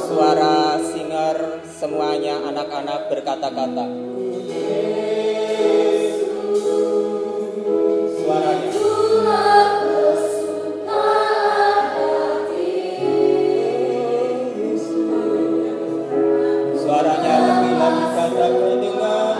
Suara singer semuanya anak-anak berkata-kata. Suaranya. Suaranya lebih lagi katakan dengan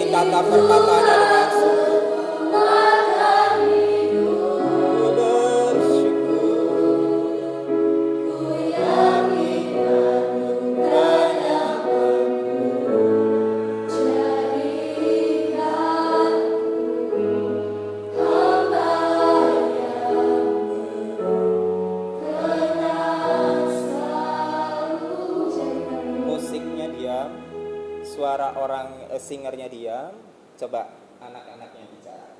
kata perkataannya dengan musiknya diam, suara orang singernya diam. Coba anak-anaknya bicara.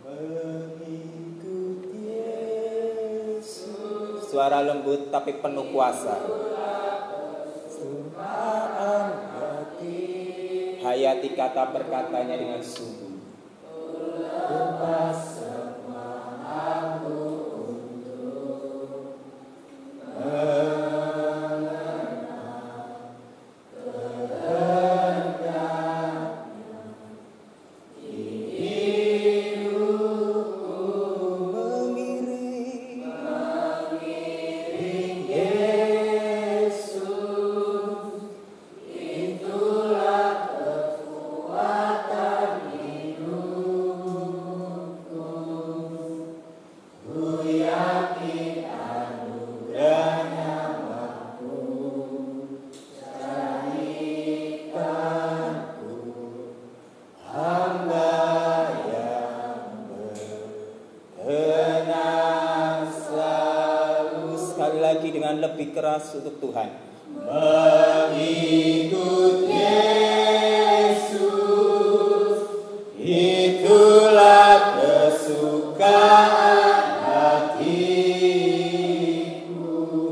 Mengikut Yesus. Suara lembut tapi penuh kuasa. Hayati kata perkatanya dengan sungguh. Lebih keras untuk Tuhan. Mengikut Yesus, itulah kesukaan hatiku.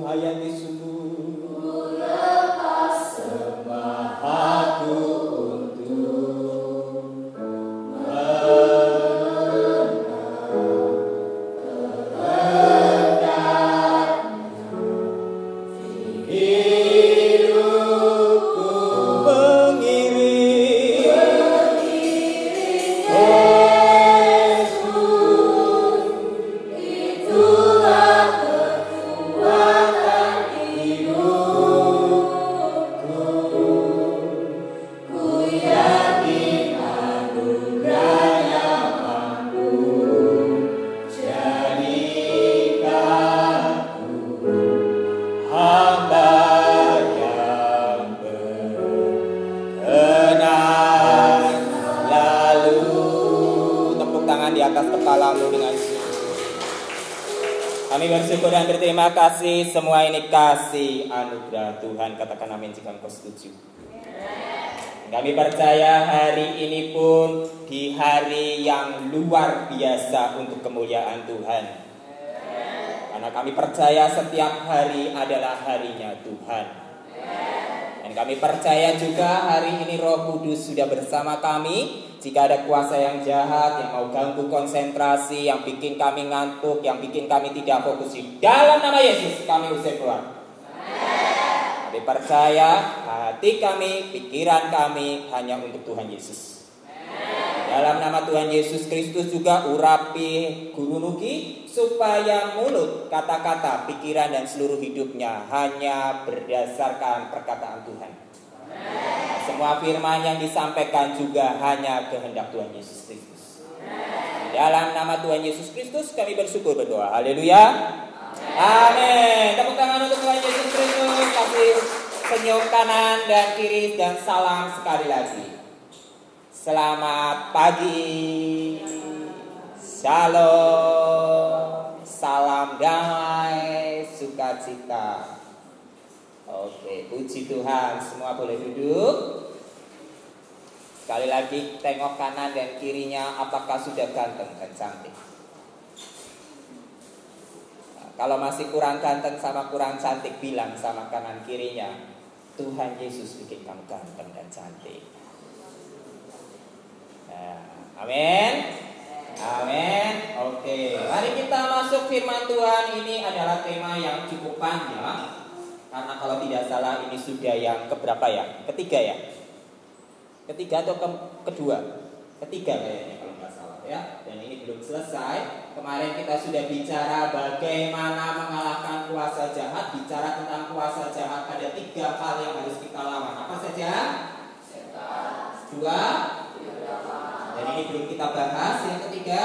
Hayati sungguh lepas semangatku untuk kami bersyukur dan berterima kasih. Semua ini kasih anugerah Tuhan. Katakan amin jika engkau setuju. Kami percaya hari ini pun di hari yang luar biasa untuk kemuliaan Tuhan. Karena kami percaya setiap hari adalah harinya Tuhan. Dan kami percaya juga hari ini Roh Kudus sudah bersama kami. Jika ada kuasa yang jahat, yang mau ganggu konsentrasi, yang bikin kami ngantuk, yang bikin kami tidak fokus, di dalam nama Yesus kami usir keluar. Kami percaya hati kami, pikiran kami hanya untuk Tuhan Yesus. Dalam nama Tuhan Yesus Kristus juga urapi Guru Nuki, supaya mulut, kata-kata, pikiran dan seluruh hidupnya hanya berdasarkan perkataan Tuhan. Semua firman yang disampaikan juga hanya kehendak Tuhan Yesus Kristus. Dalam nama Tuhan Yesus Kristus kami bersyukur berdoa. Haleluya. Amin. Tepuk tangan untuk Tuhan Yesus Kristus. Kasih senyum kanan dan kiri dan salam sekali lagi. Selamat pagi. Shalom. Salam damai, sukacita. Oke, puji Tuhan. Semua boleh duduk. Sekali lagi, tengok kanan dan kirinya, apakah sudah ganteng dan cantik. Nah, kalau masih kurang ganteng sama kurang cantik, bilang sama kanan kirinya, Tuhan Yesus bikin kamu ganteng dan cantik. Nah, amin. Amin. Oke, mari kita masuk firman Tuhan. Ini adalah tema yang cukup panjang, karena kalau tidak salah ini sudah yang keberapa ya? Ketiga ya? Ketiga atau kedua? Ketiga kayaknya kalau nggak salah ya. Dan ini belum selesai. Kemarin kita sudah bicara bagaimana mengalahkan kuasa jahat. Bicara tentang kuasa jahat, ada 3 hal yang harus kita lawan. Apa saja? Dua. Dan ini belum kita bahas. Yang ketiga,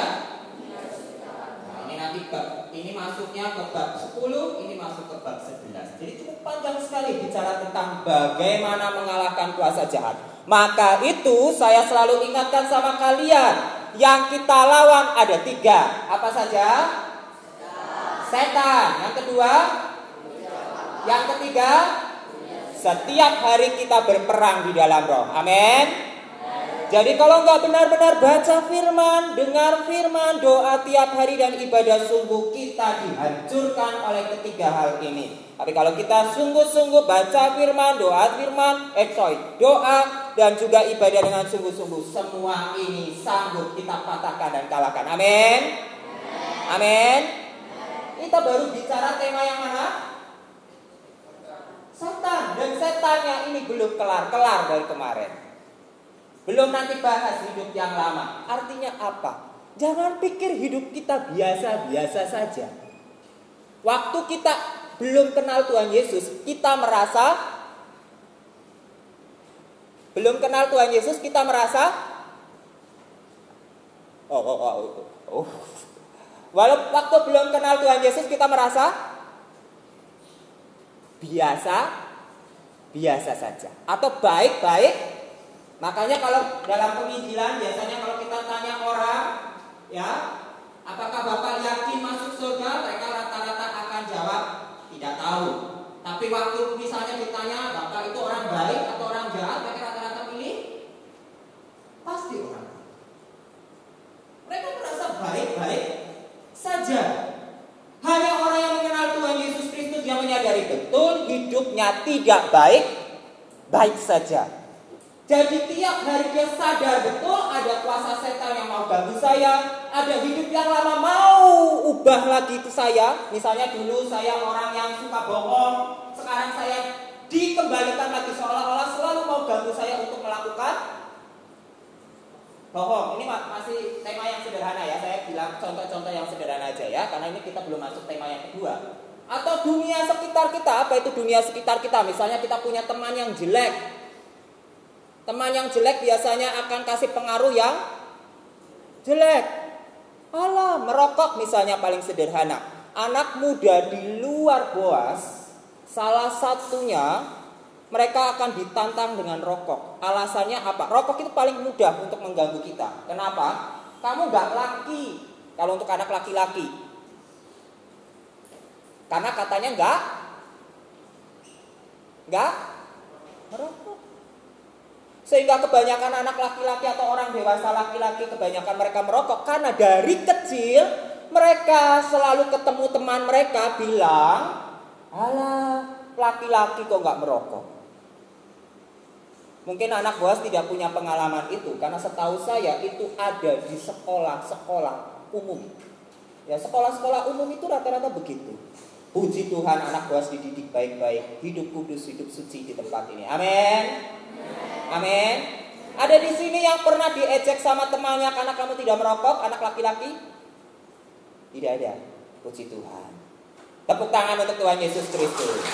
nah, ini nanti ini masuknya ke bab 10, ini masuk ke bab 11. Jadi cukup panjang sekali bicara tentang bagaimana mengalahkan kuasa jahat. Maka itu saya selalu ingatkan sama kalian, yang kita lawan ada 3. Apa saja? Setan. Yang kedua? Yang ketiga? Setiap hari kita berperang di dalam roh. Amin. Jadi kalau nggak benar-benar baca firman, dengar firman, doa tiap hari dan ibadah sungguh, kita dihancurkan oleh 3 hal ini. Tapi kalau kita sungguh-sungguh baca firman, doa dan juga ibadah dengan sungguh-sungguh, semua ini sanggup kita patahkan dan kalahkan. Amin. Amin. Kita baru bicara tema yang mana? Setan. Dan setannya ini belum kelar dari kemarin. Belum nanti bahas hidup yang lama. Artinya apa? Jangan pikir hidup kita biasa-biasa saja. Waktu kita belum kenal Tuhan Yesus, kita merasa Walau waktu belum kenal Tuhan Yesus kita merasa biasa saja atau baik-baik. Makanya kalau dalam penginjilan biasanya kalau kita tanya orang, ya, apakah Bapak yakin masuk surga? Mereka rata-rata akan jawab tidak tahu. Tapi waktu misalnya ditanya, Bapak itu orang baik atau orang jahat? Mereka rata-rata pilih pasti orang. Mereka merasa baik-baik saja. Hanya orang yang mengenal Tuhan Yesus Kristus yang menyadari betul hidupnya tidak baik saja. Jadi tiap hari dia sadar betul ada kuasa setan yang mau ganggu saya, ada hidup yang lama mau ubah lagi ke saya. Misalnya dulu saya orang yang suka bohong, sekarang saya dikembalikan lagi seolah-olah selalu mau ganggu saya untuk melakukan bohong. Ini masih tema yang sederhana ya, saya bilang contoh-contoh yang sederhana aja ya, karena ini kita belum masuk tema yang kedua. Atau dunia sekitar kita, apa itu dunia sekitar kita? Misalnya kita punya teman yang jelek. Teman yang jelek biasanya akan kasih pengaruh yang jelek. Merokok misalnya paling sederhana. Anak muda di luar Boas, salah satunya mereka akan ditantang dengan rokok. Alasannya apa? Rokok itu paling mudah untuk mengganggu kita. Kenapa? Kamu gak laki kalau untuk anak laki-laki. Karena katanya gak merokok. Sehingga kebanyakan anak laki-laki atau orang dewasa laki-laki kebanyakan mereka merokok. Karena dari kecil mereka selalu ketemu teman mereka bilang, alah laki-laki kok gak merokok. Mungkin anak Boas tidak punya pengalaman itu, karena setahu saya itu ada di sekolah-sekolah umum. Ya, sekolah-sekolah umum itu rata-rata begitu. Puji Tuhan anak Boas dididik baik-baik, hidup kudus, hidup suci di tempat ini. Amin. Amin. Ada di sini yang pernah diejek sama temannya karena kamu tidak merokok, anak laki-laki? Tidak ada. Puji Tuhan. Tepuk tangan untuk Tuhan Yesus Kristus.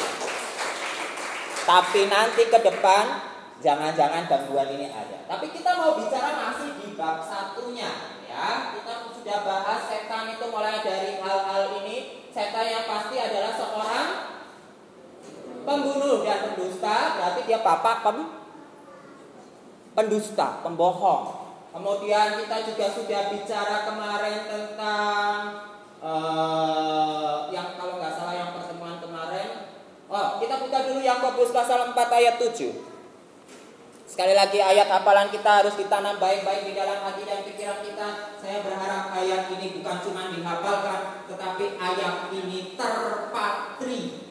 Tapi nanti ke depan jangan-jangan gangguan ini ada. Tapi kita mau bicara masih di bab 1-nya ya. Kita sudah bahas setan itu mulai dari hal-hal ini. Setan yang pasti adalah seorang pembunuh dan pendusta. Berarti dia bapak pendusta, pembohong. Kemudian kita juga sudah bicara kemarin tentang yang kalau nggak salah yang pertemuan kemarin. Kita buka dulu Yakobus pasal 4 ayat 7. Sekali lagi ayat hafalan kita harus ditanam baik-baik di dalam hati dan pikiran kita. Saya berharap ayat ini bukan cuma dihafalkan, tetapi ayat ini terpatri.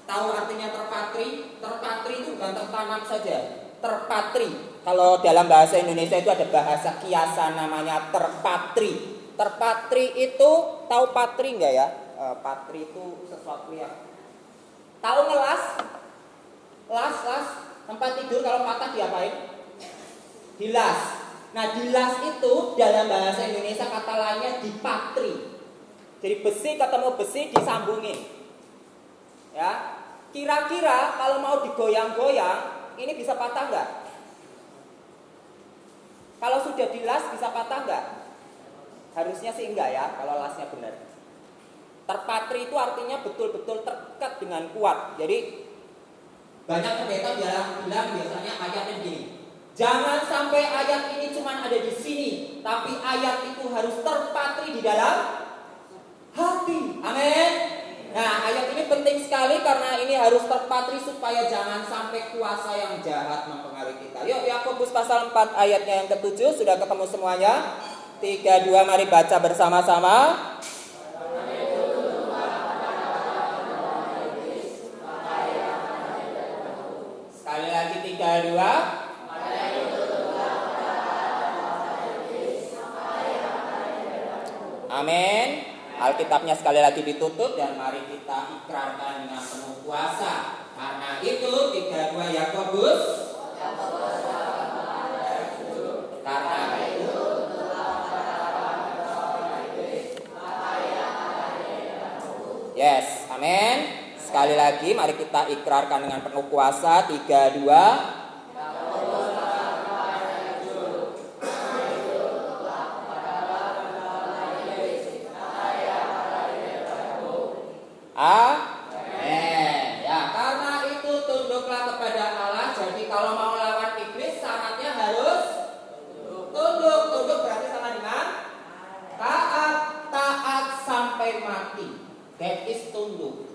Tahu artinya terpatri? Terpatri itu bukan tertanam saja. Terpatri. Kalau dalam bahasa Indonesia itu ada bahasa kiasan namanya terpatri. Terpatri itu, tahu patri enggak ya? Patri itu sesuatu yang, tahu ngelas? Las. Tempat tidur kalau patah diapain? Dilas. Nah, dilas itu dalam bahasa Indonesia kata lainnya dipatri. Jadi besi ketemu besi disambungin. Ya. Kira-kira kalau mau digoyang-goyang, ini bisa patah enggak? Kalau sudah dilas bisa patah enggak? Harusnya sih enggak ya, kalau lasnya benar. Terpatri itu artinya betul-betul terikat dengan kuat. Jadi banyak pendeta bilang biasanya ayatnya begini. Jangan sampai ayat ini cuma ada di sini, tapi ayat itu harus terpatri di dalam hati. Amin. Nah, ayat ini penting sekali karena ini harus terpatri supaya jangan sampai kuasa yang jahat mempengaruhi kita. Yuk, Yakobus pasal 4 ayatnya yang ke-7 sudah ketemu semuanya. 3, 2, mari baca bersama-sama. Sekali lagi 3, 2. Amin. Alkitabnya sekali lagi ditutup dan mari kita ikrarkan dengan penuh kuasa. Karena itu 3, 2 Yakobus. Karena itu yes, amin. Sekali lagi mari kita ikrarkan dengan penuh kuasa. 3, 2. Amin. Ya, karena itu tunduklah kepada Allah. Jadi kalau mau lawan iblis syaratnya harus tunduk. Tunduk berarti sama dengan taat sampai mati. That is tunduk.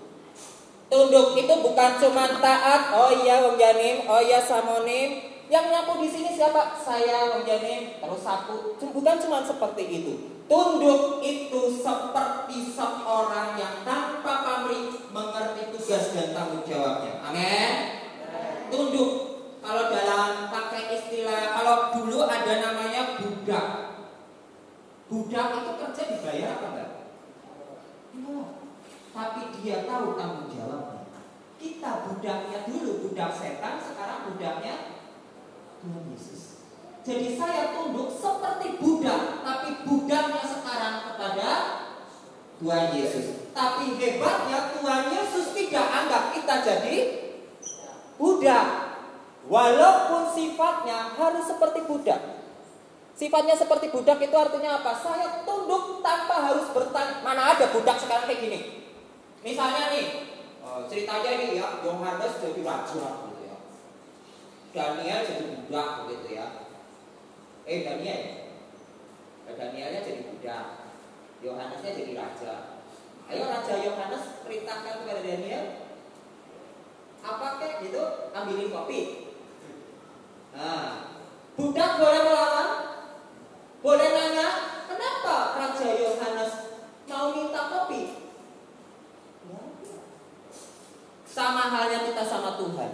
Tunduk itu bukan cuma taat. Oh iya Wong Janim, oh iya Samonim. Yang nyapu di sini siapa? Saya Wong Janim. Terus sapu. Bukan cuma seperti itu. Tunduk itu seperti seorang yang tanpa pamrih mengerti tugas dan tanggung jawabnya. Amin. Tunduk. Kalau dalam pakai istilah, kalau dulu ada namanya budak. Budak itu kerja dibayar apa enggak? Enggak. Tapi dia tahu tanggung jawabnya. Kita budaknya dulu, budak setan, sekarang budaknya Tuhan Yesus. Jadi saya tunduk seperti budak, tapi budaknya sekarang kepada Tuhan Yesus. Tapi hebatnya Tuhan Yesus tidak anggap kita jadi budak. Walaupun sifatnya harus seperti budak. Sifatnya seperti budak itu artinya apa? Saya tunduk tanpa harus bertanya. Mana ada budak sekarang kayak gini? Misalnya nih, ceritanya ini ya, Yohanes jadi raja gitu ya. Daniel jadi budak begitu ya. Danielnya jadi budak, Yohanesnya jadi raja. Ayo Raja Yohanes perintahkan kepada Daniel, apa kek gitu, ambilin kopi. Nah, budak boleh melawan, boleh nanya, kenapa Raja Yohanes mau minta kopi? Sama halnya kita sama Tuhan.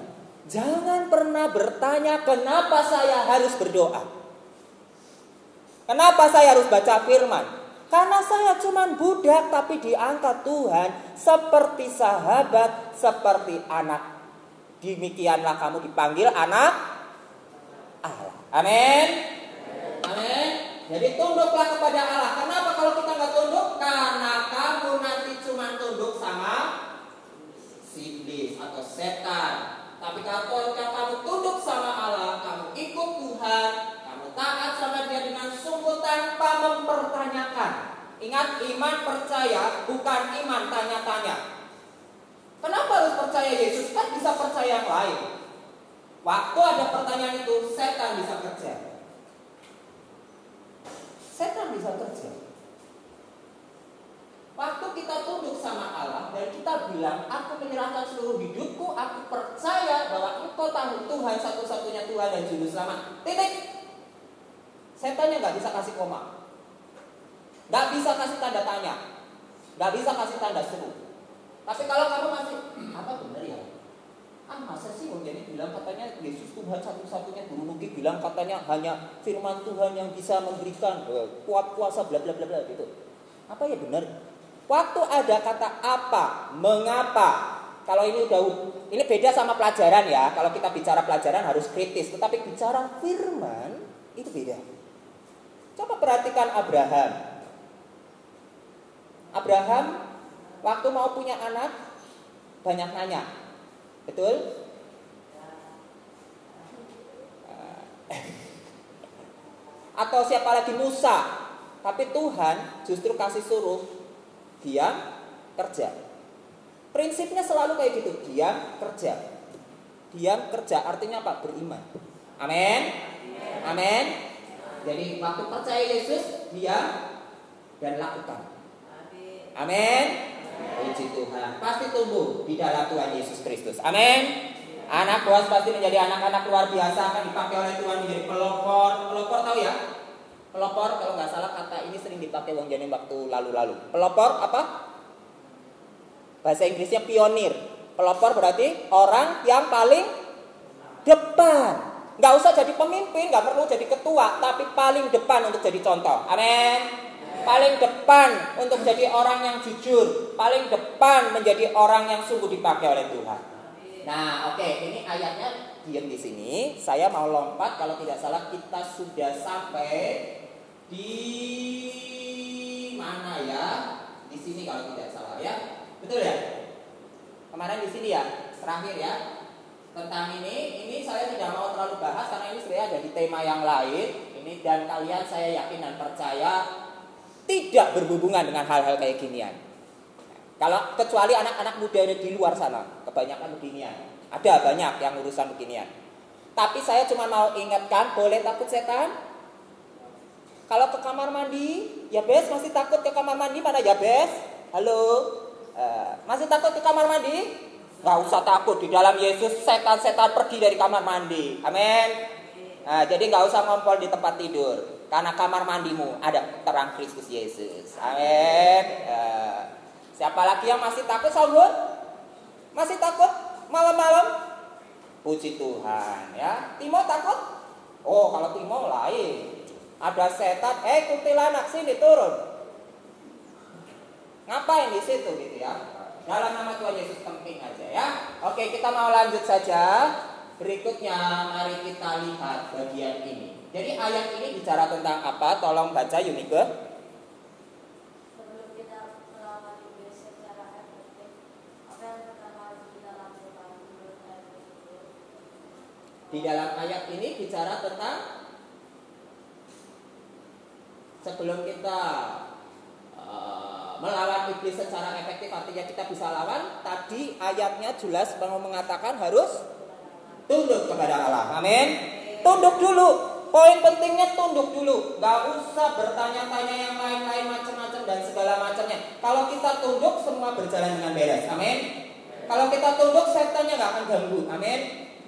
Jangan pernah bertanya kenapa saya harus berdoa. Kenapa saya harus baca firman? Karena saya cuma budak tapi diangkat Tuhan seperti sahabat, seperti anak. Demikianlah kamu dipanggil anak Allah. Amin. Amin. Jadi tunduklah kepada Allah. Kenapa kalau kita nggak tunduk? Karena kamu nanti cuma tunduk sama iblis atau setan. Tapi kalau kamu tunduk sama Allah, kamu ikut Tuhan, kamu taat sama Dia dengan sungguh tanpa mempertanyakan. Ingat, iman percaya bukan iman tanya-tanya. Kenapa harus percaya Yesus? Kan bisa percaya yang lain. Waktu ada pertanyaan itu, setan bisa kerja. Setan bisa kerja. Waktu kita tunduk sama Allah, berarti kita bilang, aku menyerahkan seluruh hidupku, aku percaya bahwa engkau Tuhan satu-satunya Tuhan dan Juru Selamat. Titik. Setannya nggak bisa kasih koma, nggak bisa kasih tanda tanya, nggak bisa kasih tanda seru. Tapi kalau kamu masih, apa benar ya? Masa sih Wong Jani bilang katanya Yesus Tuhan satu-satunya, Guru Nuki bilang katanya hanya firman Tuhan yang bisa memberikan kuat kuasa bla bla bla bla gitu. Apa ya benar? Waktu ada kata apa, mengapa, kalau ini beda sama pelajaran ya. Kalau kita bicara pelajaran harus kritis, tetapi bicara firman itu beda. Coba perhatikan Abraham. Abraham waktu mau punya anak banyak nanya. Betul? Atau siapa lagi, Musa. Tapi Tuhan justru kasih suruh diam kerja. Prinsipnya selalu kayak gitu, diam kerja. Diam kerja artinya apa? Beriman. Amin. Amin. Jadi waktu percaya Yesus, diam dan lakukan. Amin. Puji Tuhan. Pasti tumbuh di dalam Tuhan Yesus Kristus. Amin. Anak Boas pasti menjadi anak-anak luar biasa, akan dipakai oleh Tuhan menjadi pelopor. Pelopor tahu ya? Pelopor kalau nggak salah kata ini sering dipakai Wong Jani waktu lalu-lalu. Pelopor apa? Bahasa Inggrisnya pionir. Pelopor berarti orang yang paling depan. Nggak usah jadi pemimpin, nggak perlu jadi ketua, tapi paling depan untuk jadi contoh. Amin. Paling depan untuk jadi orang yang jujur, paling depan menjadi orang yang sungguh dipakai oleh Tuhan. Nah, oke, ini ayatnya diam di sini. Saya mau lompat, kalau tidak salah kita sudah sampai di mana ya? Di sini kalau tidak salah ya. Betul ya? Kemarin di sini ya, terakhir ya. Tentang ini saya tidak mau terlalu bahas karena ini sebenarnya ada di tema yang lain. Ini dan kalian saya yakin dan percaya tidak berhubungan dengan hal-hal kayak ginian. Kalau kecuali anak-anak muda di luar sana, kebanyakan beginian. Ada banyak yang urusan beginian. Tapi saya cuma mau ingatkan, boleh takut setan? Kalau ke kamar mandi, ya Bes masih takut ke kamar mandi, mana ya Bes? Halo, masih takut ke kamar mandi? Gak usah takut, di dalam Yesus setan-setan pergi dari kamar mandi. Amin. Jadi gak usah ngompol di tempat tidur. Karena kamar mandimu ada terang Kristus Yesus. Amin. Siapa lagi yang masih takut, Saudara? Masih takut malam-malam? Puji Tuhan ya. Timo takut? Oh, kalau Timo lain. Ada setan, kuntilanak sini turun. Ngapain di situ gitu ya? Dalam nama Tuhan Yesus penting aja ya. Oke, kita mau lanjut saja. Berikutnya mari kita lihat bagian ini. Jadi ayat ini bicara tentang apa? Tolong baca Yunike. Sebelum kita melawan iblis secara efektif, apa yang pertama harus kita lakukan menurut ayat tersebut? Di dalam ayat ini bicara tentang sebelum kita melawan iblis secara efektif, artinya kita bisa lawan. Tadi ayatnya jelas mau mengatakan harus tunduk kepada Allah. Amin. Tunduk dulu. Poin pentingnya tunduk dulu. Gak usah bertanya-tanya yang lain-lain macam-macam dan segala macamnya. Kalau kita tunduk semua berjalan dengan beres. Amin. Kalau kita tunduk setannya gak akan ganggu. Amin.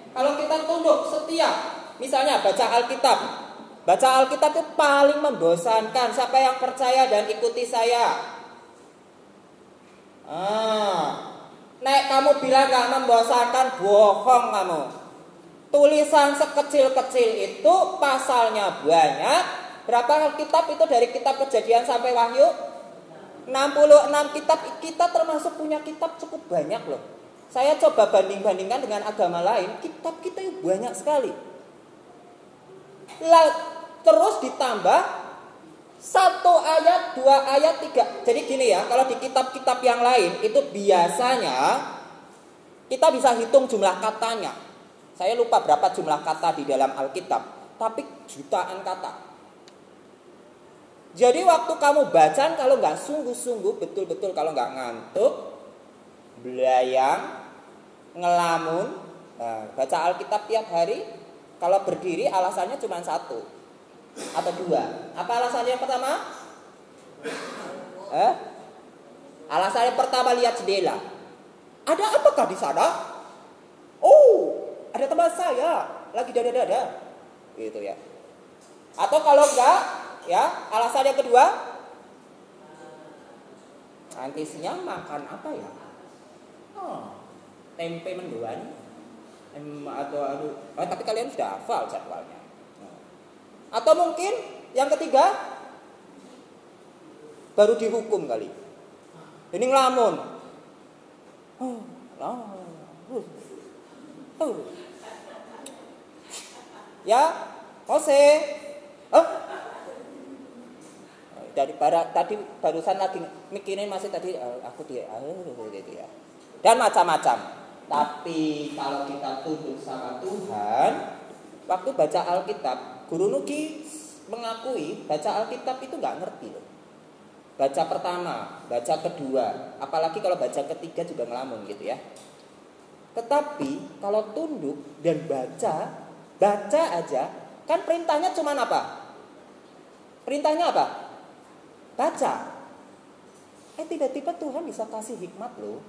Kalau kita tunduk setia, misalnya baca Alkitab. Baca Alkitab itu paling membosankan. Siapa yang percaya dan ikuti saya? Nek kamu bilang gak membosankan, bohong kamu. Tulisan sekecil-kecil itu pasalnya banyak. Berapa kitab itu dari kitab Kejadian sampai Wahyu? 66 kitab. Kita termasuk punya kitab cukup banyak loh. Saya coba banding-bandingkan dengan agama lain. Kitab kita itu banyak sekali. Terus ditambah 1 ayat, 2 ayat, 3. Jadi gini ya, kalau di kitab-kitab yang lain itu biasanya kita bisa hitung jumlah katanya. Saya lupa berapa jumlah kata di dalam Alkitab, tapi jutaan kata. Jadi waktu kamu bacaan, kalau nggak sungguh-sungguh, betul-betul kalau nggak ngantuk, belayang, ngelamun, baca Alkitab tiap hari, kalau berdiri alasannya cuma 1 atau 2. Apa alasannya yang pertama? Alasannya pertama lihat jendela. Ada apakah di sana? Oh, ada teman saya lagi dada-dada. Gitu ya. Atau kalau enggak, ya, alasan yang kedua, nanti siang makan apa ya? Tempe mendoan. Tapi kalian sudah hafal jadwalnya. Atau mungkin yang ketiga, baru dihukum kali. Ini ngelamun. Ya, Jose. Tadi barusan lagi mikirin masih tadi aku dia gitu ya. Dan macam-macam. Tapi kalau kita tunduk sama Tuhan, waktu baca Alkitab, Guru Nuki mengakui baca Alkitab itu nggak ngerti loh. Baca pertama, baca kedua, apalagi kalau baca ketiga juga ngelamun gitu ya. Tetapi kalau tunduk dan baca aja, kan perintahnya cuma apa? Perintahnya apa? Baca. Tiba-tiba Tuhan bisa kasih hikmat loh.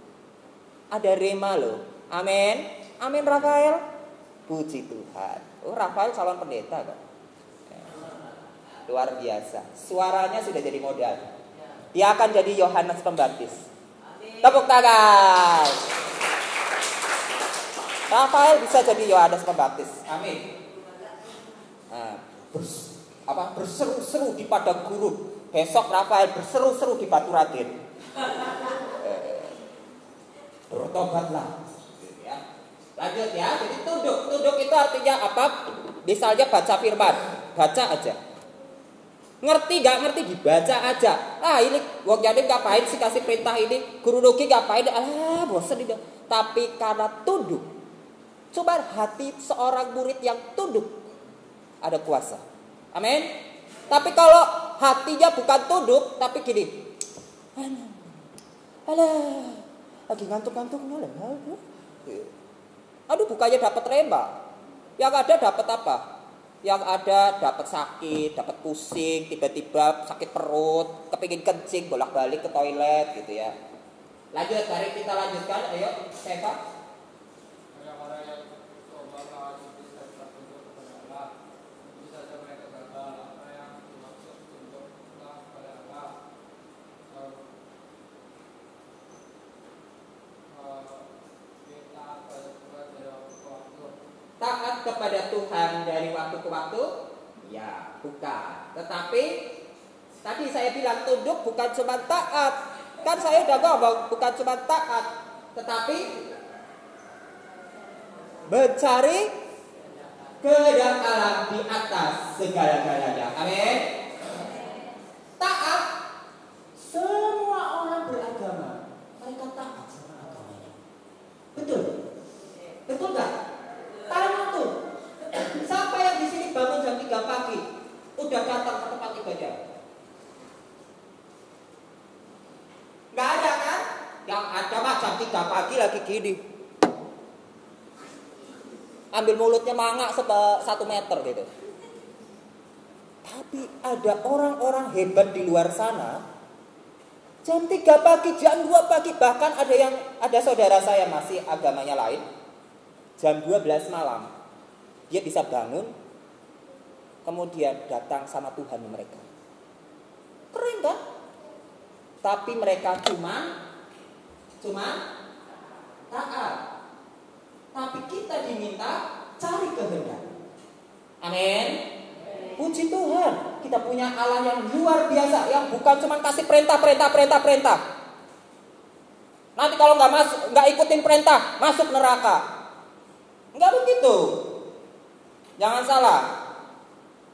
Ada rema loh. Amin. Amin Rafael. Puji Tuhan. Rafael calon pendeta kok. Luar biasa. Suaranya sudah jadi modal. Dia akan jadi Yohanes Pembaptis. Tepuk tangan. Rafael bisa jadi Yohanes Pembaptis. Amin. Berseru-seru di padang gurun. Besok Rafael berseru-seru di Batu Raden. Bertobatlah. Ya. Lanjut ya. Jadi tunduk itu artinya apa? Misalnya baca firman, baca aja. Ngerti gak ngerti dibaca aja. Ini wong jadi ngapain sih kasih perintah ini? Guru Nuki ngapain? Bosan itu. Tapi karena tunduk, coba hati seorang murid yang tunduk ada kuasa. Amin. Tapi kalau hatinya bukan tunduk, tapi gini, lagi ngantuk-ngantuknya lah. Bukannya dapat rema, yang ada dapat apa? Yang ada dapat sakit, dapat pusing, tiba-tiba sakit perut, kepingin kencing, bolak-balik ke toilet gitu ya. Lanjut, mari kita lanjutkan. Ayo, Seva. Taat kepada Tuhan dari waktu ke waktu? Ya, bukan. Tetapi tadi saya bilang tunduk bukan cuma taat. Kan saya udah ngomong bukan cuma taat, tetapi mencari kehendak Allah di atas segala-galanya. Amin. Taat. Semua orang beragama, mereka taat sama agamanya. Betul? Betul nggak? Tanya tuh, siapa yang di sini bangun jam 3 pagi udah datang ke tempat ibadah? Nggak ada kan? Yang ada mah jam 3 pagi lagi gini, ambil mulutnya mangak 1 meter gitu. Tapi ada orang-orang hebat di luar sana, jam 3 pagi, jam 2 pagi, bahkan ada saudara saya masih agamanya lain. Jam 12 malam dia bisa bangun, kemudian datang sama Tuhan mereka. Keren kan? Tapi mereka cuma taat. Tapi kita diminta cari kehendak. Amin. Puji Tuhan, kita punya Allah yang luar biasa, yang bukan cuma kasih perintah. Nanti kalau nggak ikutin perintah, masuk neraka. Enggak begitu. Jangan salah.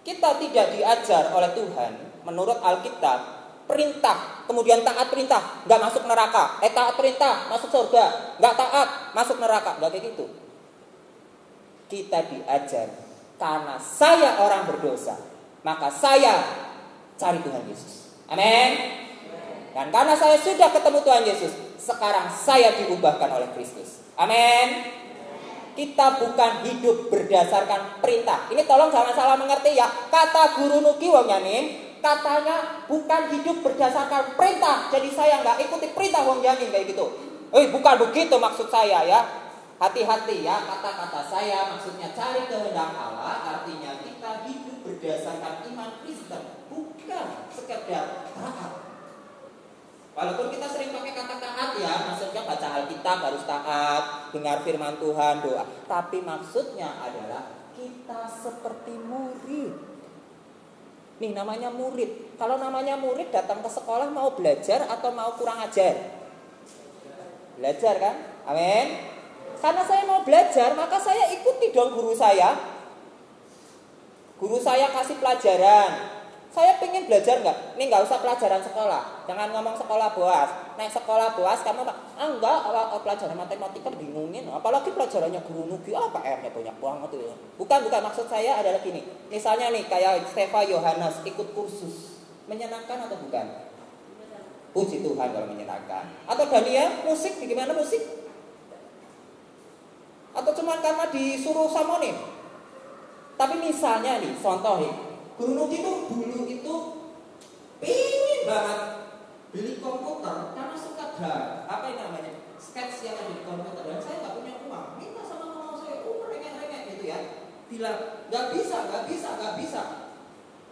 Kita tidak diajar oleh Tuhan menurut Alkitab perintah, kemudian taat perintah, enggak masuk neraka. Taat perintah, masuk surga. Enggak taat, masuk neraka. Enggak kayak gitu. Kita diajar karena saya orang berdosa, maka saya cari Tuhan Yesus. Amin. Dan karena saya sudah ketemu Tuhan Yesus, sekarang saya diubahkan oleh Kristus. Amin. Kita bukan hidup berdasarkan perintah. Ini tolong jangan salah mengerti ya. Kata Guru Nuki wong Yanin, katanya bukan hidup berdasarkan perintah. Jadi saya nggak ikuti perintah wong Yanin kayak gitu. Bukan begitu maksud saya ya. Hati-hati ya, kata-kata saya maksudnya cari kehendak Allah, artinya kita hidup berdasarkan iman Kristen, bukan sekedar taat. Walaupun kita sering pakai kata taat ya, maksudnya baca Alkitab harus taat, dengar firman Tuhan, doa. Tapi maksudnya adalah kita seperti murid. Nih namanya murid. Kalau namanya murid datang ke sekolah mau belajar atau mau kurang ajar? Belajar kan? Amin. Karena saya mau belajar, maka saya ikuti dong guru saya. Guru saya kasih pelajaran. Saya pengen belajar nggak? Ini nggak usah pelajaran sekolah. Jangan ngomong sekolah boas. Naik sekolah boas, kamu enggak, pelajaran matematika bingungin. Apalagi pelajarannya guru Nugi, PR-nya banyak banget tuh ya. Bukan, maksud saya adalah gini. Misalnya nih, kayak Steva Yohanes ikut kursus. Menyenangkan atau bukan? Puji Tuhan kalau menyenangkan. Atau Daniel, musik, gimana musik? Atau cuma karena disuruh samonin? Tapi misalnya nih, contoh nih, Guru Nugi itu dulu itu pingin banget beli komputer karena suka apa yang namanya sketch yang ada di komputer, dan saya nggak punya uang. Minta sama mama saya, rengek-rengek gitu ya. Bilang nggak bisa.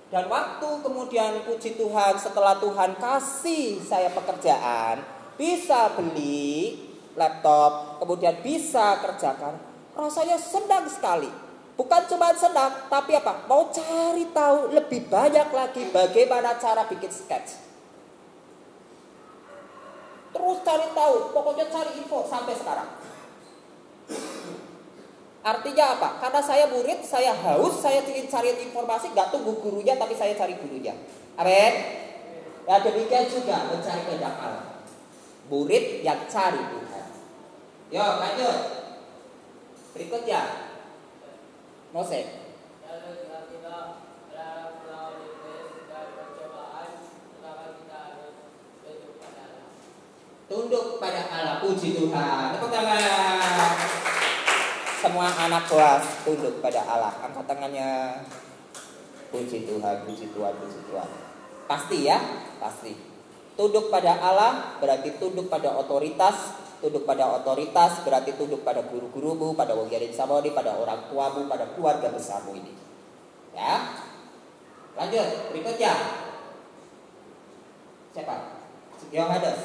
Dan waktu kemudian puji Tuhan setelah Tuhan kasih saya pekerjaan, bisa beli laptop, kemudian bisa kerjakan, rasanya senang sekali. Bukan cuma senang, tapi apa? Mau cari tahu lebih banyak lagi bagaimana cara bikin sketch. Terus cari tahu, pokoknya cari info sampai sekarang. Artinya apa? Karena saya murid, saya haus, saya ingin cari informasi, gak tunggu gurunya, tapi saya cari gurunya. Amin. Ya demikian juga mencari kehendak Allah. Murid yang cari Tuhan. Yuk lanjut. Berikutnya Mose. Tunduk pada Allah. Puji Tuhan. Tepuk tangan. Semua anak kelas tunduk pada Allah. Angkat tangannya. Puji Tuhan, puji Tuhan, puji Tuhan. Pasti ya, pasti. Tunduk pada Allah berarti tunduk pada otoritas. Tunduk pada otoritas berarti tunduk pada guru-gurumu, pada Wongyarin Samoni, pada orang tuamu, pada keluarga besarmu ini. Ya. Lanjut, berikutnya. Siapa? Yohanes.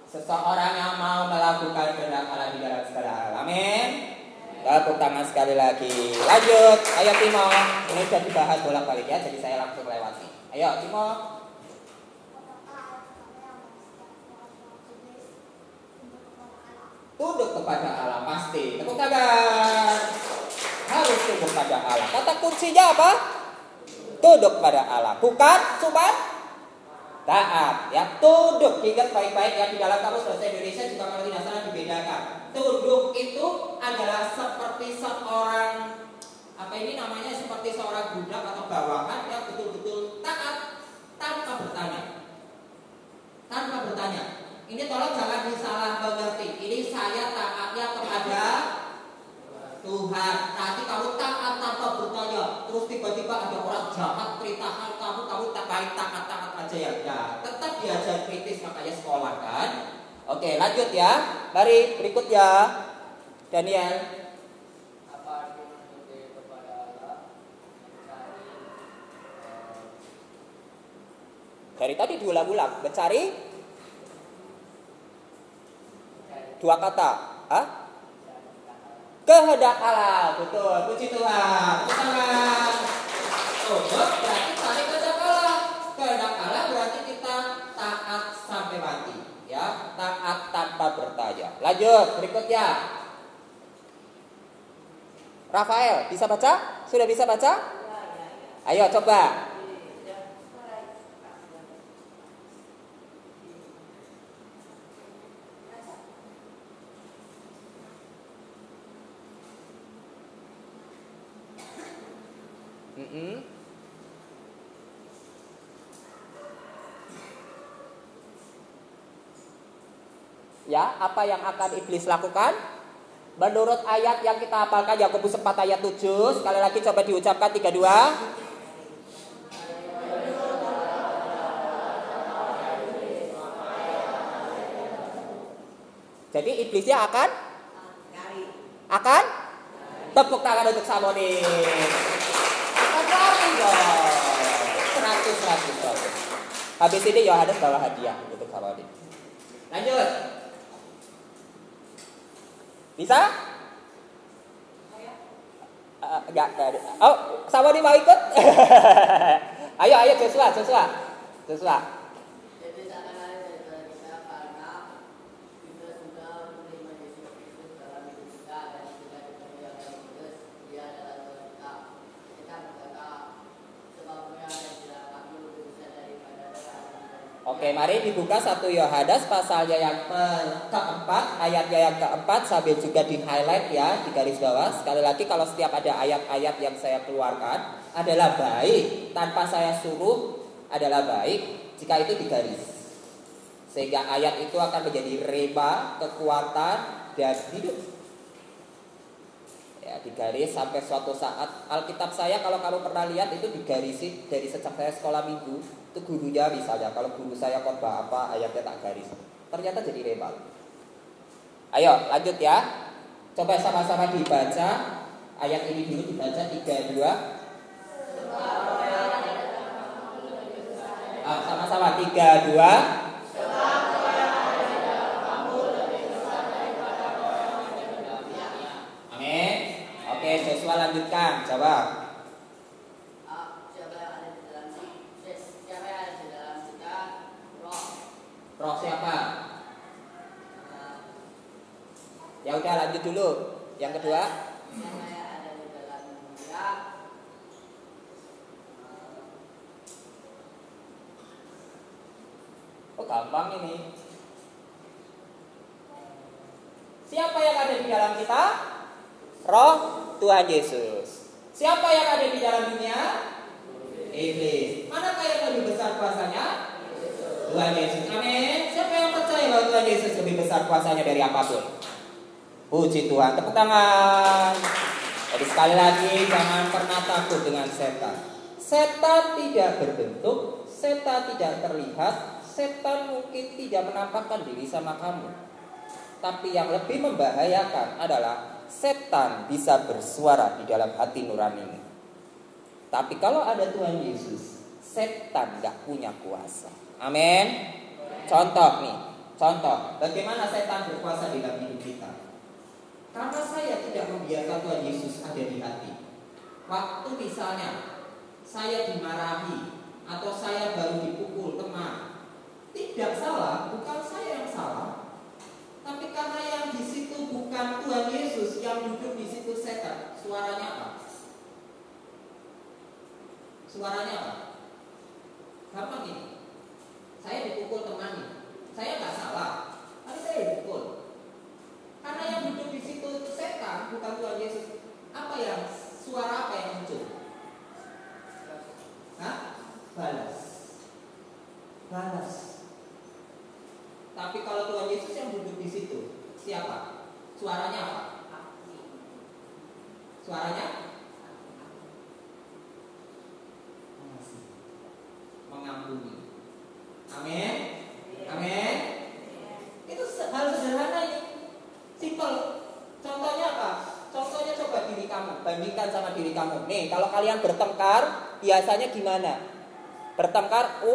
Seseorang yang mau melakukan kehendak Allah di dalam segala hal. Amin. Tepuk tangan sekali lagi. Lanjut, ayo Timo. Ini sudah dibahas bolak-balik ya, jadi saya langsung lewati. Ayo Timo. Tunduk kepada Allah pasti. Tepuk tangan. Harus tunduk pada Allah. Kata kuncinya apa? Tunduk pada Allah. Bukan cuma taat. Ya, tunduk. Ingat baik-baik ya, di dalam kamus bahasa Indonesia juga kalau tidak salah dibedakan. Tunduk itu adalah seperti seorang seperti seorang budak atau bawahan yang betul-betul taat tanpa bertanya. Ini tolong jangan disalah mengerti. Ini saya taatnya kepada Tuhan. Nanti kamu taat tanpa bertanya. Terus tiba-tiba ada orang jahat perintahkan kamu taat aja ya. Nah, tetap diajar kritis, makanya sekolah kan. Oke, lanjut ya. Mari berikut ya. Daniel. Apa arti menuntut kepada Allah? Dari tadi diulang-ulang, mencari dua kata. Hah? Kehendak Allah. Betul, puji Tuhan. Tangan. Tunduk berarti cari kehendak Allah. Kehendak Allah berarti kita taat sampai mati. Ya, taat tanpa bertanya. Lanjut, berikutnya. Rafael, bisa baca? Sudah bisa baca? Ayo coba. Ya, apa yang akan iblis lakukan? Menurut ayat yang kita hafalkan Yakobus 4 ayat 7, sekali lagi coba diucapkan 3 2. Jadi iblisnya akan tepuk tangan untuk Samoni. Akan lari dong. 100. Habis ini Yohanes bawa hadiah untuk Samoni. Lanjut. Bisa? Enggak. Oh, Samoni mau ikut? Ayo Joshua. Jadi jangan lari daripada kita karena kita sudah menerima Yesus Kristus dalam hidup kita dan kita dipenuhi oleh Roh Kudus. Dia adalah Tuhan kita. Kita berkata sebabnya yang tidak kami lebih besar daripada doa. Oke, mari dibuka 1 Yohanes pasalnya yang keempat, ayatnya yang keempat sambil juga di highlight ya, di garis bawah. Sekali lagi kalau setiap ada ayat-ayat yang saya keluarkan adalah baik tanpa saya suruh adalah baik jika itu digaris. Sehingga ayat itu akan menjadi rema, kekuatan dan hidup. Ya, digaris sampai suatu saat. Alkitab saya kalau kamu pernah lihat itu digarisi dari sejak saya sekolah minggu. Itu gurunya misalnya, kalau guru saya khotbah apa ayatnya tak garis, ternyata jadi rema. Ayo lanjut ya. Coba sama-sama dibaca. Ayat ini dulu dibaca 3 2. Sama-sama 3 2. Amin. Oke, Joshua lanjutkan. Coba. Siapa yang ada di dalam kita? Roh. Roh siapa? Ya udah lanjut dulu. Yang kedua. Siapa yang ada di dalam dia? Oh gampang ini. Siapa yang ada di dalam kita? Roh Tuhan Yesus. Siapa yang ada di dalam dunia? Iblis. Manakah yang lebih besar kuasanya? Tuhan Yesus. Amin. Siapa yang percaya bahwa Tuhan Yesus lebih besar kuasanya dari apapun? Puji Tuhan. Tepuk tangan. Jadi sekali lagi jangan pernah takut dengan setan. Setan tidak berbentuk, setan tidak terlihat, setan mungkin tidak menampakkan diri sama kamu. Tapi yang lebih membahayakan adalah setan bisa bersuara di dalam hati nuranimu. Tapi kalau ada Tuhan Yesus, setan gak punya kuasa. Amin. Contoh bagaimana setan berkuasa di dalam hidup kita. Karena saya tidak membiarkan Tuhan Yesus ada di hati. Waktu misalnya saya dimarahi atau saya baru dipukul teman, tidak salah, bukan saya yang salah. Tapi karena yang di situ bukan Tuhan Yesus, yang duduk di situ setan. Suaranya apa? Gampang ini. Saya dipukul teman nih. Saya nggak salah, tapi saya dipukul. Karena yang duduk di situ setan, bukan Tuhan Yesus. Suara apa yang muncul? Balas. Tapi kalau Tuhan Yesus yang duduk di situ, siapa? Suaranya apa? Suaranya mengampuni. Amin. Itu hal sederhana ini. Simple. Contohnya apa? Contohnya coba diri kamu, bandingkan sama diri kamu. Nih, kalau kalian bertengkar, biasanya gimana? Bertengkar,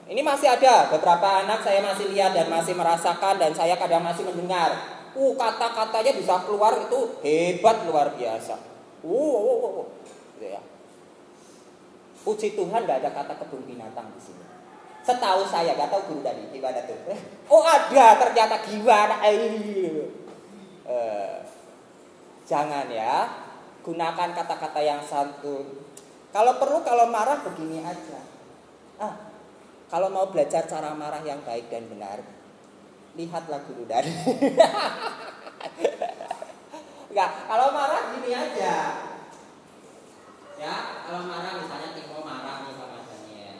ini masih ada beberapa anak saya masih lihat dan masih merasakan dan saya kadang masih mendengar. Kata-katanya bisa keluar itu hebat luar biasa. Gitu ya. Puji Tuhan nggak ada kata kebun binatang di sini. Setahu saya, nggak tahu guru tadi gimana tuh. Ada ternyata gimana? Jangan ya, gunakan kata-kata yang santun. Kalau perlu kalau marah begini aja. Kalau mau belajar cara marah yang baik dan benar, lihatlah guru dari. Enggak, kalau marah gini aja. Ya, kalau marah misalnya Timo marah nih sama Daniel.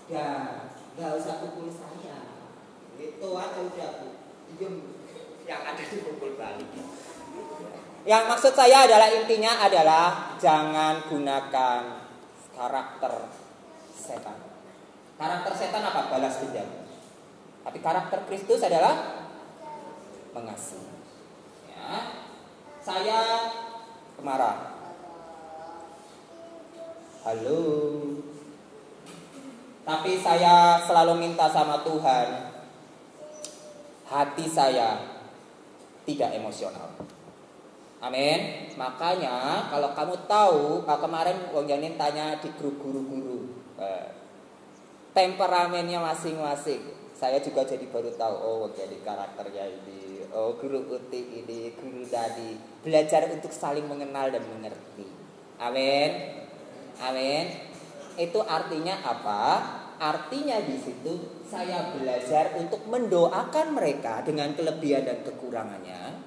Ya, enggak usah pukul saya. Itu aja udah Bu. lali. Yang maksud saya adalah intinya adalah jangan gunakan karakter setan. Karakter setan apa? Balas dendam. Tapi karakter Kristus adalah mengasihi. Ya. Saya pemarah. Halo. Tapi saya selalu minta sama Tuhan, hati saya tidak emosional. Amin. Makanya kalau kamu tahu, kemarin Wong Janin tanya di grup guru-guru, temperamennya masing-masing. Saya juga jadi baru tahu, oh jadi karakternya ini, oh guru Uti ini, guru tadi. Belajar untuk saling mengenal dan mengerti. Amin. Amin. Itu artinya apa? Artinya di situ saya belajar untuk mendoakan mereka dengan kelebihan dan kekurangannya.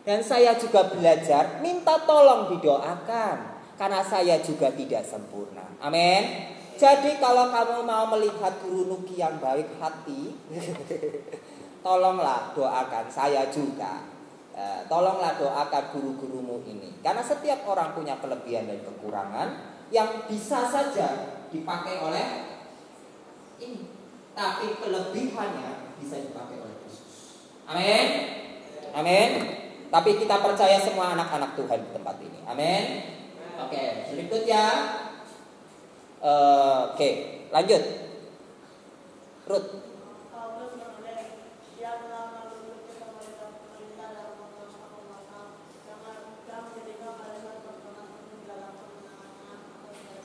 Dan saya juga belajar minta tolong didoakan, karena saya juga tidak sempurna. Amin. Jadi kalau kamu mau melihat guru Nuki yang baik hati, tolonglah doakan saya juga. Tolonglah doakan guru-gurumu ini. Karena setiap orang punya kelebihan dan kekurangan yang bisa saja dipakai oleh ini. Tapi kelebihannya bisa dipakai oleh Kristus. Amin. Amin. Tapi kita percaya semua anak-anak Tuhan di tempat ini. Amin. Oke, berikutnya. Oke, lanjut. Ruth.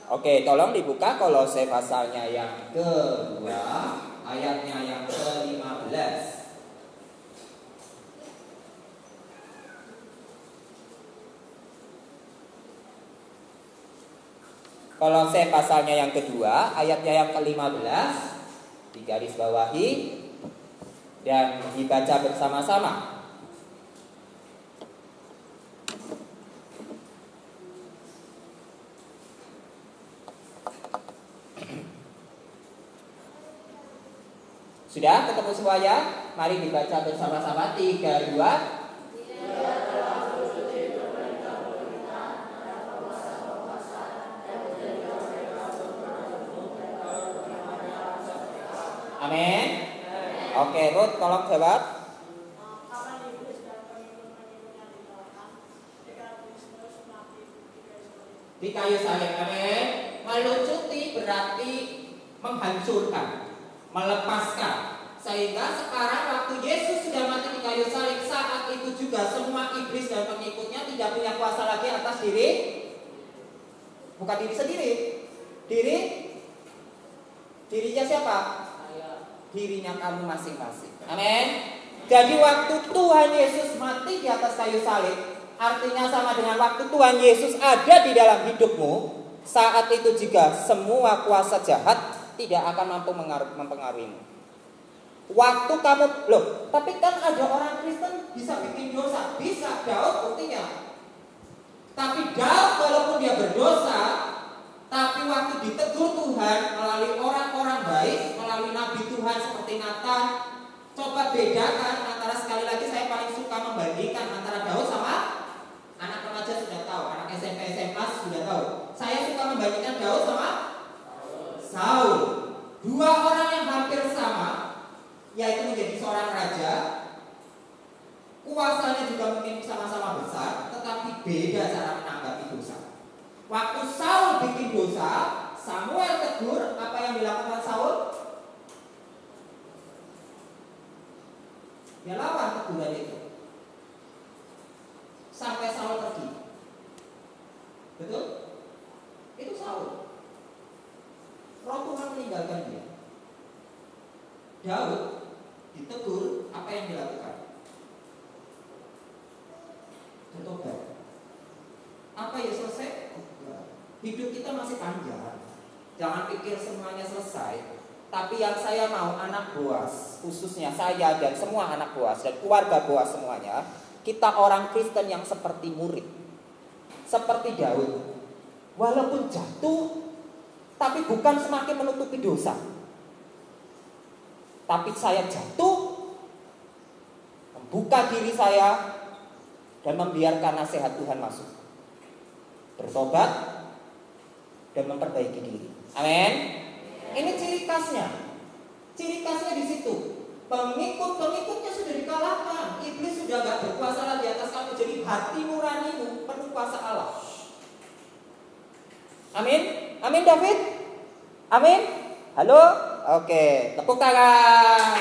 Oke, tolong dibuka Kolose pasalnya yang kedua, ayatnya yang ke-15. Kolose pasalnya yang kedua, ayatnya yang ke-15, digaris bawahi dan dibaca bersama-sama. Sudah ketemu semuanya? Mari dibaca bersama-sama. 3, 2. Amin. Oke, Ruth, tolong jawab. Di kayu salib. Amin. Melucuti berarti menghancurkan, melepaskan. Sehingga sekarang waktu Yesus sudah mati di kayu salib, saat itu juga semua iblis dan pengikutnya tidak punya kuasa lagi atas diri. Bukan diri sendiri. Dirinya siapa? Dirinya kamu masing-masing. Amin. Jadi waktu Tuhan Yesus mati di atas kayu salib, artinya sama dengan waktu Tuhan Yesus ada di dalam hidupmu, saat itu juga semua kuasa jahat tidak akan mampu mempengaruhimu. Waktu kamu, tapi kan ada orang Kristen bisa bikin dosa. Bisa, Daud buktinya. Tapi Daud walaupun dia berdosa, tapi waktu ditegur Tuhan melalui orang-orang baik, melalui nabi Tuhan seperti Nathan, coba bedakan antara, sekali lagi saya paling suka membandingkan antara Daud sama anak remaja sudah tahu, anak SMP SMA sudah tahu. Saya suka membandingkan Daud sama Saul. Dua orang yang hampir sama, yaitu menjadi seorang raja, kuasanya juga mungkin sama-sama besar, tetapi beda cara menanggapi dosa. Waktu Saul bikin dosa, Samuel tegur, apa yang dilakukan Saul? Dia lawan teguran itu sampai Saul pergi. Betul? Itu Saul. Roh Tuhan meninggalkan dia. Daud ditegur, apa yang dilakukan? Bertobat. Apa ya selesai? Hidup kita masih panjang. Jangan pikir semuanya selesai. Tapi yang saya mau anak Boas, khususnya saya dan semua anak Boas dan keluarga Boas semuanya, kita orang Kristen yang seperti murid, seperti Daud. Walaupun jatuh, tapi bukan semakin menutupi dosa. Tapi saya jatuh, membuka diri saya, dan membiarkan nasihat Tuhan masuk. Bertobat dan memperbaiki diri. Amin. Ini ciri khasnya. Ciri khasnya di situ. Pengikut-pengikutnya sudah dikalahkan. Iblis sudah gak berkuasa lagi atas kamu. Jadi hati nuranimu penuh kuasa Allah. Amin. Amin David. Amin. Halo. Oke, tepuk tangan.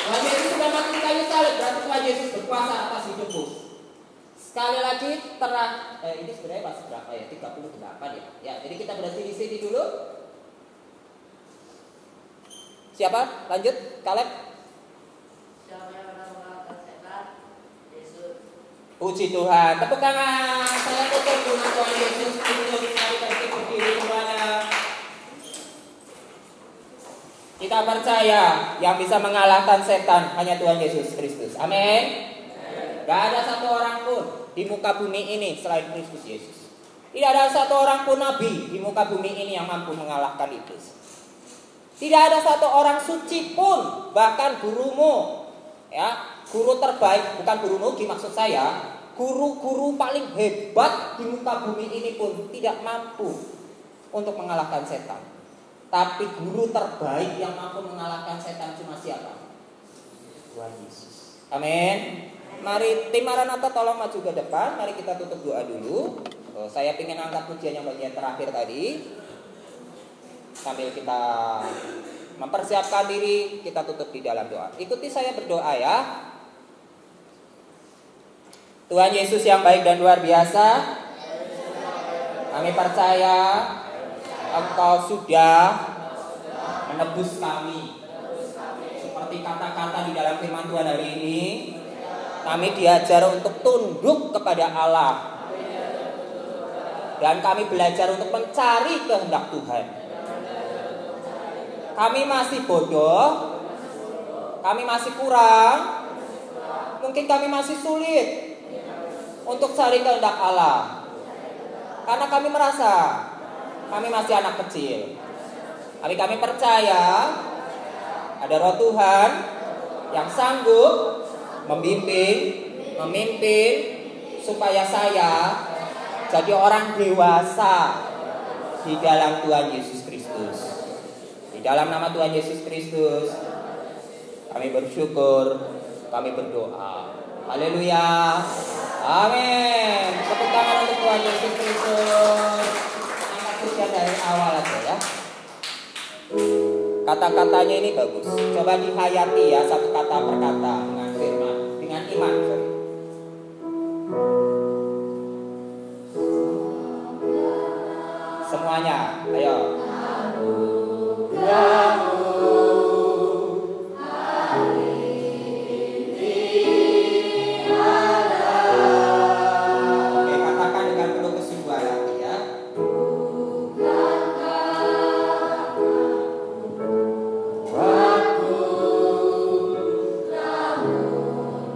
Tuhan Yesus sudah mati di kayu salib. Berarti Tuhan Yesus berkuasa atas hidupmu. Sekali lagi ini sebenarnya pas berapa ya? 38 ya. Ya, jadi kita berhenti di sini dulu. Siapa? Lanjut, Kaleb. Siapa yang pernah mengalahkan setan? Yesus. Puji Tuhan. Tepuk tangan. Saya tutup dengan Tuhan Yesus. Untuk kita berdiri semuanya. Kita percaya yang bisa mengalahkan setan hanya Tuhan Yesus Kristus. Amin. Gak ada satu orang pun di muka bumi ini selain Kristus Yesus. Tidak ada satu orang pun nabi di muka bumi ini yang mampu mengalahkan iblis. Tidak ada satu orang suci pun, bahkan gurumu, ya, guru terbaik, bukan guru Nugi maksud saya, guru-guru paling hebat di muka bumi ini pun tidak mampu untuk mengalahkan setan. Tapi guru terbaik yang mampu mengalahkan setan cuma siapa? Tuhan Yesus. Amin. Mari tim Maranatha tolong maju ke depan. Mari kita tutup doa dulu. Saya ingin angkat pujian yang bagian terakhir tadi. Sambil kita mempersiapkan diri, kita tutup di dalam doa. Ikuti saya berdoa ya. Tuhan Yesus yang baik dan luar biasa, kami percaya Engkau sudah menebus kami. Seperti kata-kata di dalam firman Tuhan hari ini, kami diajar untuk tunduk kepada Allah. Dan kami belajar untuk mencari kehendak Tuhan. Kami masih bodoh, kami masih kurang, mungkin kami masih sulit untuk cari kehendak Allah. Karena kami merasa kami masih anak kecil. Tapi kami percaya ada Roh Tuhan yang sanggup memimpin supaya saya jadi orang dewasa di dalam Tuhan Yesus Kristus. Di dalam nama Tuhan Yesus Kristus kami bersyukur, kami berdoa. Haleluya. Amin. Tepuk tangan untuk Tuhan Yesus Kristus. Angkat pujian dari awal aja ya. Kata-katanya ini bagus. Coba dihayati ya satu kata per kata dengan firman, dengan iman. Semuanya, ayo.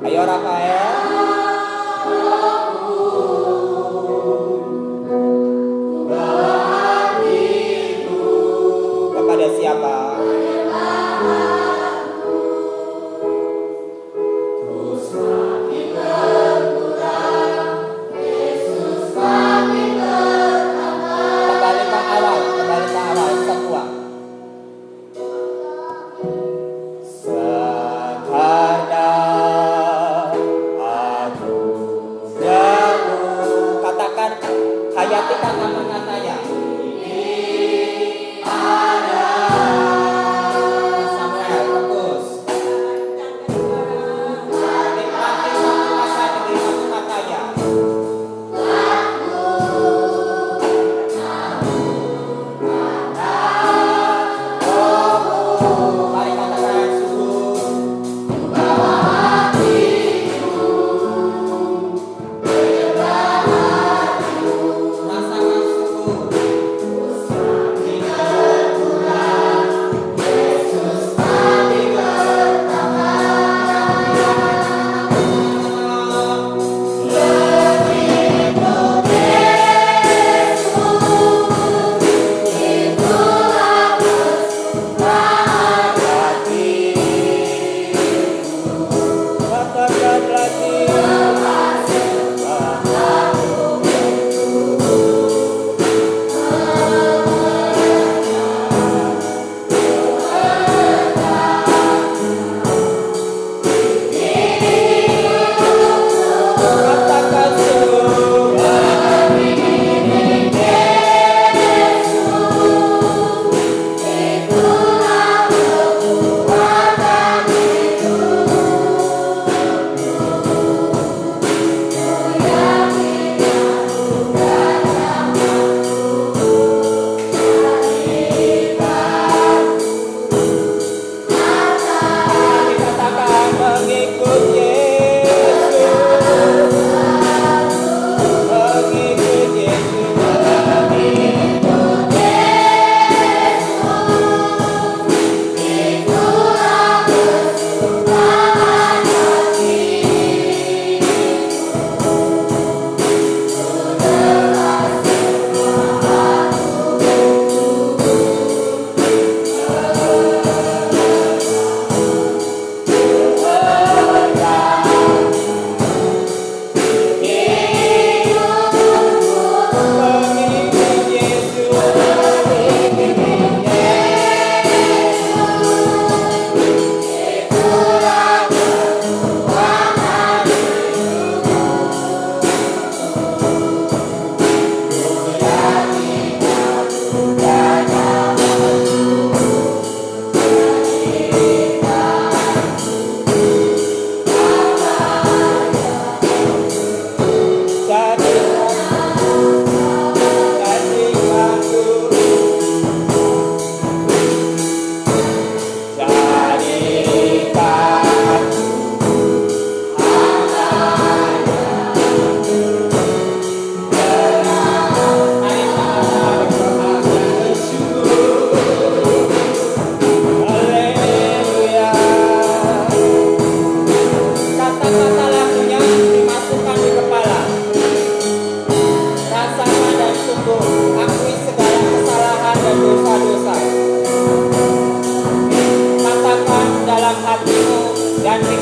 Ayo Rafael. Kepada siapa? Kembalikan awal semua. Hayati kata-katanya. Samuel, fokus. Nikmati satu kata demi satu katanya. Mari katakan sungguh. Katakan lagi.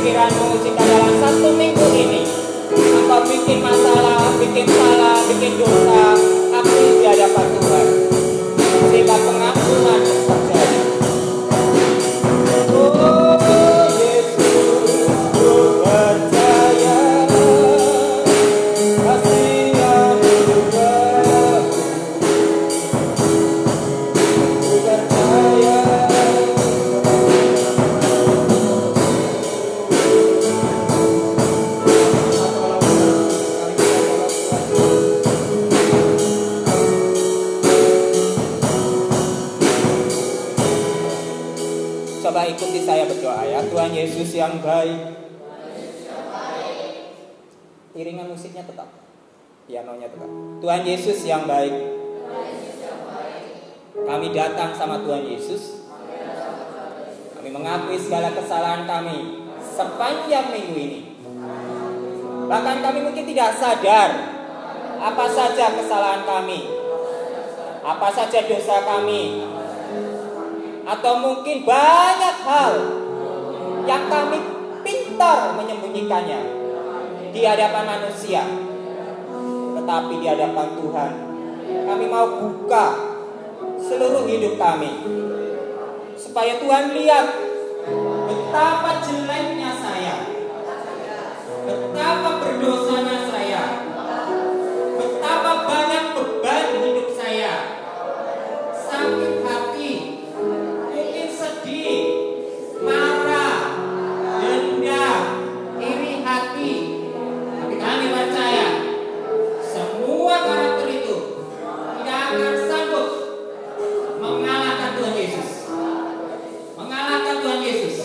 pikiranmu jika dalam 1 minggu ini engkau bikin masalah, bikin salah, bikin dosa, akui di hadapan Tuhan sehingga pengampunan terjadi. Oh Yesus, ku percaya kasih yang berlaku, ku percaya. Coba ikuti saya berdoa ya. Tuhan Yesus yang baik. Iringan musiknya tetap, pianonya tetap. Tuhan Yesus yang baik. Kami datang sama Tuhan Yesus. Kami mengakui segala kesalahan kami sepanjang minggu ini. Bahkan kami mungkin tidak sadar apa saja kesalahan kami, apa saja dosa kami, atau mungkin banyak hal yang kami pintar menyembunyikannya di hadapan manusia. Tetapi di hadapan Tuhan kami mau buka seluruh hidup kami, supaya Tuhan lihat betapa jeleknya saya, betapa berdosanya saya, betapa banyak beban hidup saya, sakit hati, mungkin sedih, marah, dendam, iri hati. Tapi kami percaya semua karakter itu tidak akan sanggup mengalahkan Tuhan Yesus. Mengalahkan Tuhan Yesus.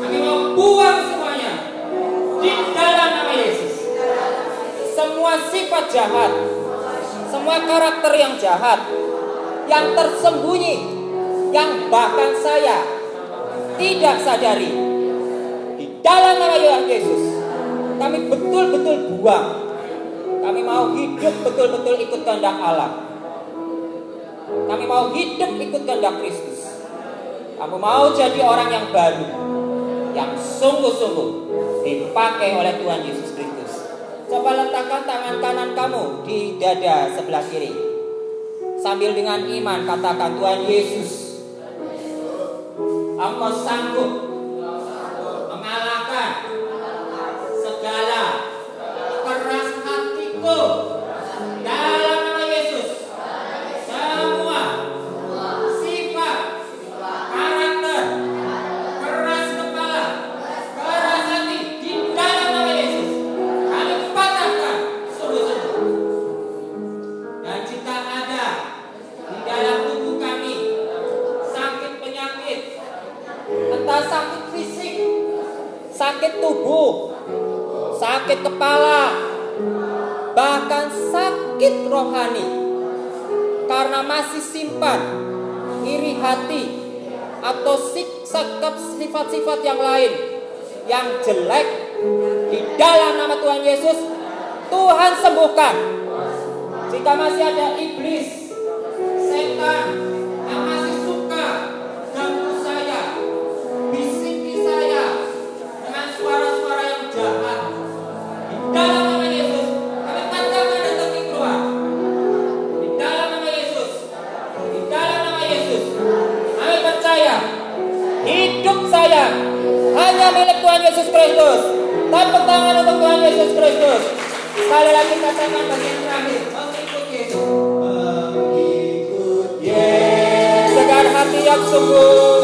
Kami mau buang semuanya di dalam nama Yesus. Semua sifat jahat, semua karakter yang jahat, yang tersembunyi, yang bahkan saya tidak sadari, di dalam nama Yesus kami betul-betul buang. Kami mau hidup betul-betul ikut kehendak Allah. Kami mau hidup ikut kehendak Kristus. Kami mau jadi orang yang baru, yang sungguh-sungguh dipakai oleh Tuhan Yesus Kristus. Coba letakkan tangan kanan kamu di dada sebelah kiri, sambil dengan iman katakan, Tuhan Yesus, Engkau sanggup mengalahkan segala keras hatiku. Dalam nama Yesus, semua sifat, karakter, keras kepala, keras hati, di dalam nama Yesus kami patahkan sungguh-sungguh. Dan jika ada di dalam tubuh kami sakit penyakit, entah sakit fisik, sakit tubuh, sakit kepala, bahkan sakit rohani, karena masih simpan iri hati atau sifat-sifat yang lain yang jelek, di dalam nama Tuhan Yesus Tuhan sembuhkan. Jika masih ada iblis, setan yang masih suka ganggu saya, bisiki saya dengan suara-suara yang jahat, di dalam nama Yesus kami patahkan dan tarik keluar. Di dalam nama Yesus, di dalam nama Yesus kami percaya hidup saya hanya milik Tuhan Yesus Kristus. Tepuk tangan untuk Tuhan Yesus Kristus. Sekali lagi katakan bagian terakhir, mengikut Yesus, mengikut Yesus dengan hati yang sungguh.